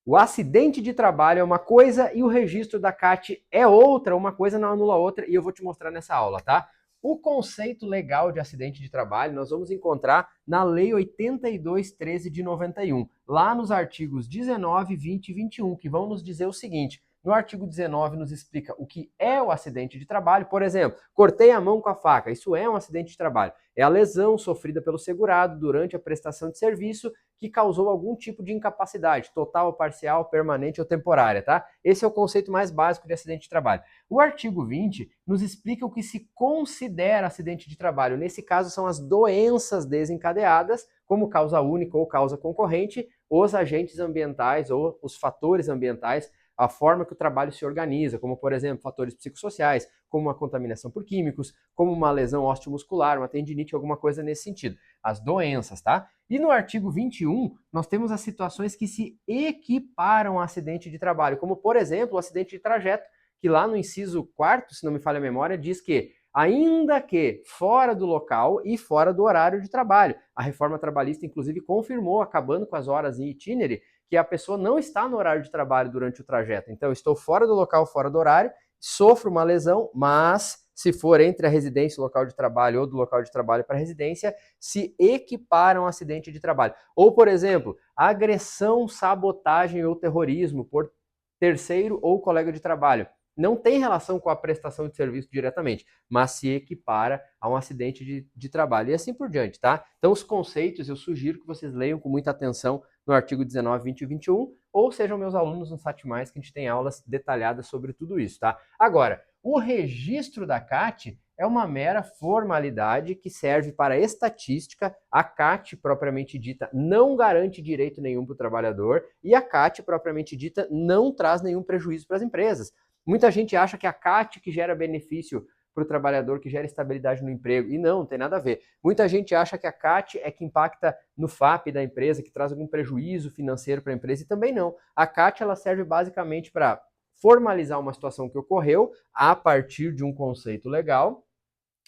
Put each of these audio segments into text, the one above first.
O acidente de trabalho é uma coisa e o registro da CAT é outra, uma coisa não anula a outra, e eu vou te mostrar nessa aula, tá? O conceito legal de acidente de trabalho nós vamos encontrar na Lei 82.13 de 91, lá nos artigos 19, 20 e 21, que vão nos dizer o seguinte: no artigo 19 nos explica o que é o acidente de trabalho. Por exemplo, cortei a mão com a faca, isso é um acidente de trabalho. É a lesão sofrida pelo segurado durante a prestação de serviço que causou algum tipo de incapacidade, total, parcial, permanente ou temporária, tá? Esse é o conceito mais básico de acidente de trabalho. O artigo 20 nos explica o que se considera acidente de trabalho. Nesse caso, são as doenças desencadeadas, como causa única ou causa concorrente, os agentes ambientais ou os fatores ambientais, a forma que o trabalho se organiza, como, por exemplo, fatores psicossociais, como uma contaminação por químicos, como uma lesão osteomuscular, uma tendinite, alguma coisa nesse sentido. As doenças, tá? E no artigo 21, nós temos as situações que se equiparam a acidente de trabalho, como, por exemplo, o acidente de trajeto, que lá no inciso 4º, se não me falha a memória, diz que ainda que fora do local e fora do horário de trabalho. A reforma trabalhista, inclusive, confirmou, acabando com as horas em itinere, que a pessoa não está no horário de trabalho durante o trajeto. Então, eu estou fora do local, fora do horário, sofro uma lesão, mas se for entre a residência e o local de trabalho ou do local de trabalho para a residência, se equiparam ao acidente de trabalho. Ou, por exemplo, agressão, sabotagem ou terrorismo por terceiro ou colega de trabalho. Não tem relação com a prestação de serviço diretamente, mas se equipara a um acidente de trabalho e assim por diante, tá? Então, os conceitos eu sugiro que vocês leiam com muita atenção no artigo 19, 20 e 21, ou sejam meus alunos no Sat+, que a gente tem aulas detalhadas sobre tudo isso, tá? Agora, o registro da CAT é uma mera formalidade que serve para estatística. A CAT, propriamente dita, não garante direito nenhum para o trabalhador e a CAT, propriamente dita, não traz nenhum prejuízo para as empresas. Muita gente acha que a CAT que gera benefício para o trabalhador, que gera estabilidade no emprego, e não tem nada a ver. Muita gente acha que a CAT é que impacta no FAP da empresa, que traz algum prejuízo financeiro para a empresa, e também não. A CAT ela serve basicamente para formalizar uma situação que ocorreu a partir de um conceito legal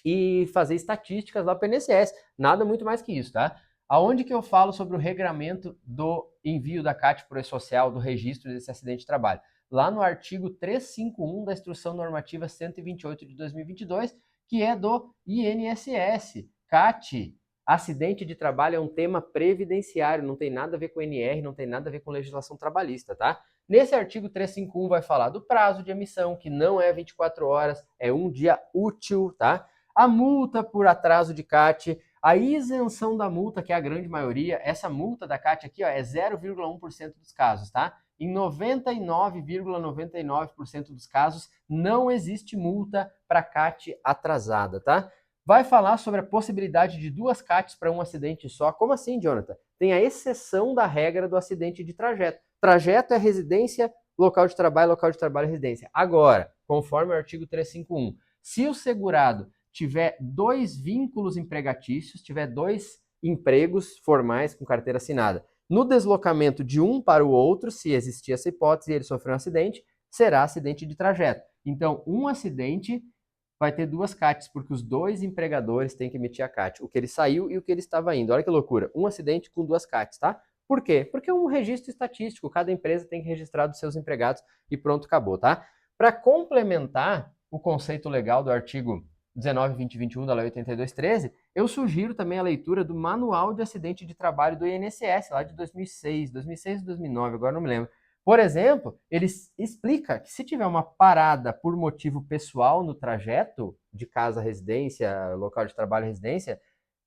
e fazer estatísticas lá para o INSS. Nada muito mais que isso, tá? Aonde que eu falo sobre o regramento do envio da CAT para o E-Social, do registro desse acidente de trabalho? Lá no artigo 351 da Instrução Normativa 128 de 2022, que é do INSS. CAT, acidente de trabalho é um tema previdenciário, não tem nada a ver com NR, não tem nada a ver com legislação trabalhista, tá? Nesse artigo 351 vai falar do prazo de emissão, que não é 24 horas, é um dia útil, tá? A multa por atraso de CAT, a isenção da multa, que é a grande maioria, essa multa da CAT aqui ó, é 0,1% dos casos, tá? Em 99,99% dos casos não existe multa para CAT atrasada, tá? Vai falar sobre a possibilidade de 2 CATs para um acidente só. Como assim, Jonathan? Tem a exceção da regra do acidente de trajeto. Trajeto é residência, local de trabalho, residência. Agora, conforme o artigo 351, se o segurado tiver 2 vínculos empregatícios, tiver 2 empregos formais com carteira assinada, no deslocamento de um para o outro, se existir essa hipótese e ele sofreu um acidente, será acidente de trajeto. Então, um acidente vai ter 2 CATs, porque os 2 empregadores têm que emitir a CAT, o que ele saiu e o que ele estava indo. Olha que loucura, um acidente com 2 CATs, tá? Por quê? Porque é um registro estatístico, cada empresa tem que registrar dos seus empregados e pronto, acabou, tá? Para complementar o conceito legal do artigo 19, 20 e 21 da Lei 82.13, eu sugiro também a leitura do Manual de Acidente de Trabalho do INSS, lá de 2006 ou 2009, agora não me lembro. Por exemplo, ele explica que se tiver uma parada por motivo pessoal no trajeto de casa à residência, local de trabalho à residência,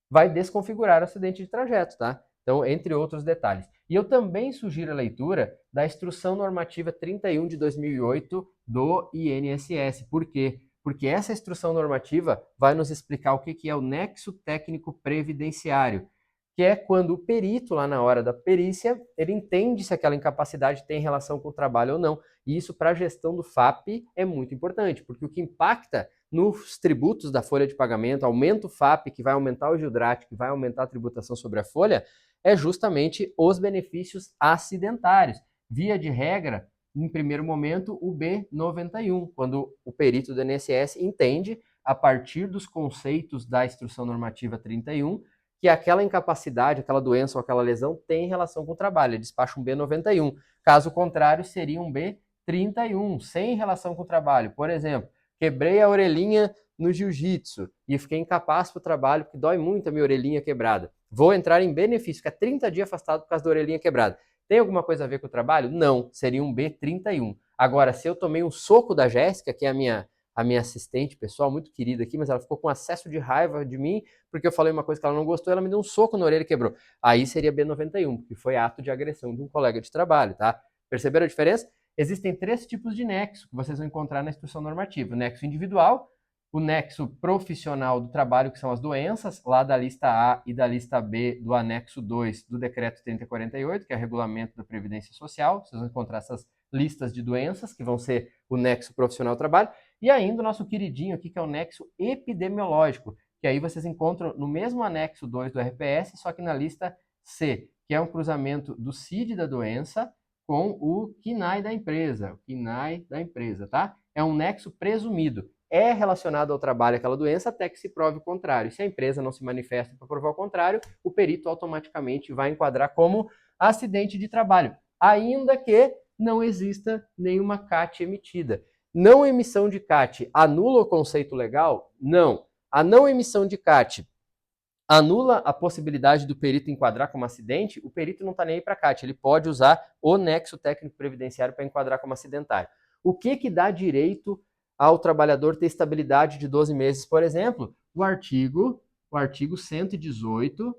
vai desconfigurar o acidente de trajeto, tá? Então, entre outros detalhes. E eu também sugiro a leitura da Instrução Normativa 31 de 2008 do INSS. Por quê? Porque essa instrução normativa vai nos explicar o que é o nexo técnico previdenciário, que é quando o perito, lá na hora da perícia, ele entende se aquela incapacidade tem relação com o trabalho ou não. E isso, para a gestão do FAP, é muito importante, porque o que impacta nos tributos da folha de pagamento, aumenta o FAP, que vai aumentar o Gildrate, que vai aumentar a tributação sobre a folha, é justamente os benefícios acidentários. Via de regra, em primeiro momento, o B91, quando o perito do INSS entende, a partir dos conceitos da Instrução Normativa 31, que aquela incapacidade, aquela doença ou aquela lesão tem relação com o trabalho, ele despacha um B91. Caso contrário, seria um B31, sem relação com o trabalho. Por exemplo, quebrei a orelhinha no jiu-jitsu e fiquei incapaz para o trabalho, porque dói muito a minha orelhinha quebrada. Vou entrar em benefício, ficar 30 dias afastado por causa da orelhinha quebrada. Tem alguma coisa a ver com o trabalho? Não, seria um B31. Agora, se eu tomei um soco da Jéssica, que é a minha assistente pessoal, muito querida aqui, mas ela ficou com acesso de raiva de mim, porque eu falei uma coisa que ela não gostou, ela me deu um soco na orelha e quebrou. Aí seria B91, porque foi ato de agressão de um colega de trabalho, tá? Perceberam a diferença? Existem 3 tipos de nexo que vocês vão encontrar na instrução normativa. O nexo individual, o nexo profissional do trabalho, que são as doenças, lá da lista A e da lista B do anexo 2 do decreto 3048, que é o regulamento da Previdência Social. Vocês vão encontrar essas listas de doenças, que vão ser o nexo profissional do trabalho. E ainda o nosso queridinho aqui, que é o nexo epidemiológico, que aí vocês encontram no mesmo anexo 2 do RPS, só que na lista C, que é um cruzamento do CID da doença com o KNAI da empresa. O KNAI da empresa, tá? É um nexo presumido. É relacionado ao trabalho aquela doença até que se prove o contrário. Se a empresa não se manifesta para provar o contrário, o perito automaticamente vai enquadrar como acidente de trabalho, ainda que não exista nenhuma CAT emitida. Não emissão de CAT anula o conceito legal? Não. A não emissão de CAT anula a possibilidade do perito enquadrar como acidente? O perito não está nem aí para CAT, ele pode usar o nexo técnico previdenciário para enquadrar como acidentário. O que dá direito ao trabalhador ter estabilidade de 12 meses, por exemplo? O artigo 118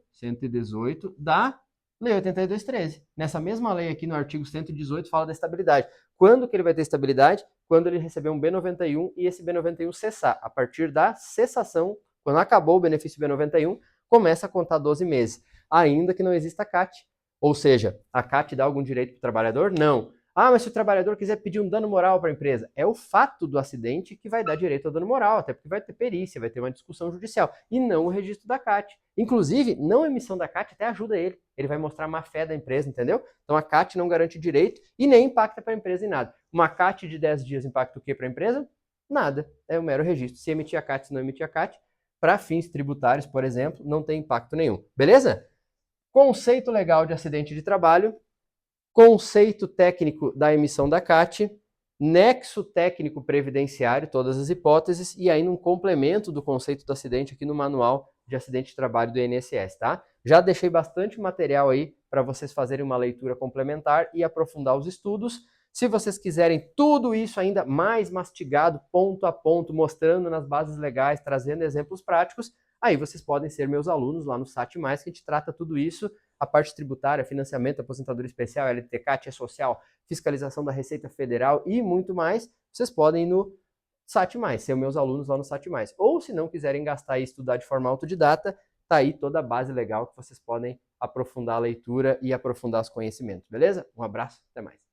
da Lei 8213. Nessa mesma lei aqui, no artigo 118, fala da estabilidade. Quando que ele vai ter estabilidade? Quando ele receber um B91 e esse B91 cessar. A partir da cessação, quando acabou o benefício B91, começa a contar 12 meses, ainda que não exista CAT. Ou seja, a CAT dá algum direito para o trabalhador? Não. Ah, mas se o trabalhador quiser pedir um dano moral para a empresa, é o fato do acidente que vai dar direito ao dano moral, até porque vai ter perícia, vai ter uma discussão judicial, e não o registro da CAT. Inclusive, não emissão da CAT até ajuda ele. Ele vai mostrar a má-fé da empresa, entendeu? Então a CAT não garante direito e nem impacta para a empresa em nada. Uma CAT de 10 dias impacta o que para a empresa? Nada. É um mero registro. Se emitir a CAT, se não emitir a CAT, para fins tributários, por exemplo, não tem impacto nenhum. Beleza? Conceito legal de acidente de trabalho, conceito técnico da emissão da CAT, nexo técnico previdenciário, todas as hipóteses, e ainda um complemento do conceito do acidente aqui no manual de acidente de trabalho do INSS, tá? Já deixei bastante material aí para vocês fazerem uma leitura complementar e aprofundar os estudos. Se vocês quiserem tudo isso ainda mais mastigado, ponto a ponto, mostrando nas bases legais, trazendo exemplos práticos, aí vocês podem ser meus alunos lá no SAT+, que a gente trata tudo isso, a parte tributária, financiamento, aposentadoria especial, LTK, tia social, fiscalização da Receita Federal e muito mais. Vocês podem ir no SAT+, ser meus alunos lá no SAT+. Ou se não quiserem gastar e estudar de forma autodidata, tá aí toda a base legal que vocês podem aprofundar a leitura e aprofundar os conhecimentos, beleza? Um abraço, até mais.